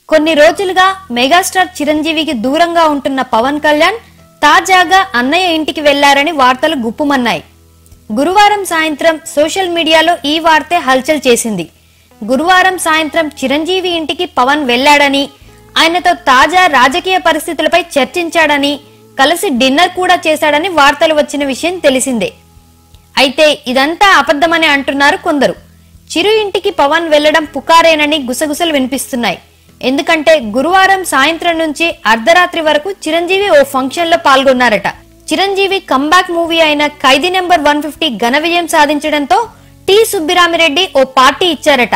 కొన్ని రోజులుగా మెగాస్టార్ చిరంజీవికి దూరంగా ఉంటున్న పవన్ కళ్యాణ్ తాజాగా అన్నయ్య ఇంటికి వెళ్లారని వార్తలు గుప్పుమన్నాయి. గురువారం సాయంత్రం సోషల్ మీడియాలో ఈ వార్తే హల్చల్ చేసింది. గురువారం సాయంత్రం చిరంజీవి ఇంటికి పవన్ వెళ్లాడని, ఆయనతో తాజా రాజకీయ పరిస్థితులపై చర్చించాడని, కలిసి డిన్నర్ కూడా చేశాడని వార్తలు వచ్చిన విషయం తెలిసిందే. అయితే ఇదంతా అబద్ధమని అంటున్నారు కొందరు. చిరు ఇంటికి పవన్ వెళ్లడం పుకారేనని గుసగుసలు వినిపిస్తున్నాయి. ఎందుకంటే గురువారం సాయంత్రం నుంచి అర్ధరాత్రి వరకు చిరంజీవి ఓ ఫంక్షన్ లో పాల్గొన్నారట. చిరంజీవి కంబ్యాక్ మూవీ అయిన ఖైదీ నెంబర్ 150 ఘన విజయం సాధించడంతో టి సుబ్బిరామిరెడ్డి ఓ పార్టీ ఇచ్చారట.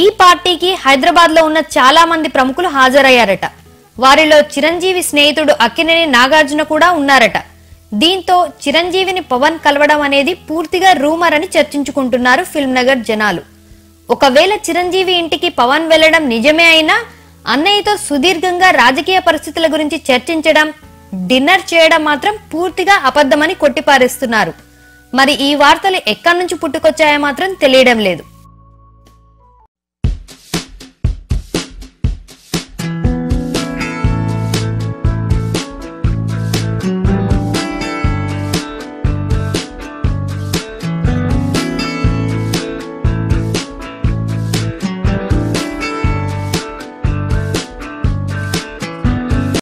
ఈ పార్టీకి హైదరాబాద్ లో ఉన్న చాలా మంది ప్రముఖులు హాజరయ్యారట. వారిలో చిరంజీవి స్నేహితుడు అక్కినేని నాగార్జున కూడా ఉన్నారట. దీంతో చిరంజీవిని పవన్ కలవడం అనేది పూర్తిగా రూమర్ అని చర్చించుకుంటున్నారు ఫిల్మ్ నగర్ జనాలు. ఒకవేళ చిరంజీవి ఇంటికి పవన్ వెళ్లడం నిజమే అయినా అన్నయ్యతో సుదీర్ఘంగా రాజకీయ పరిస్థితుల గురించి చర్చించడం, డిన్నర్ చేయడం మాత్రం పూర్తిగా అబద్ధమని కొట్టిపారేస్తున్నారు. మరి ఈ వార్తలు ఎక్కడి నుంచి పుట్టుకొచ్చాయో మాత్రం తెలియడం లేదు.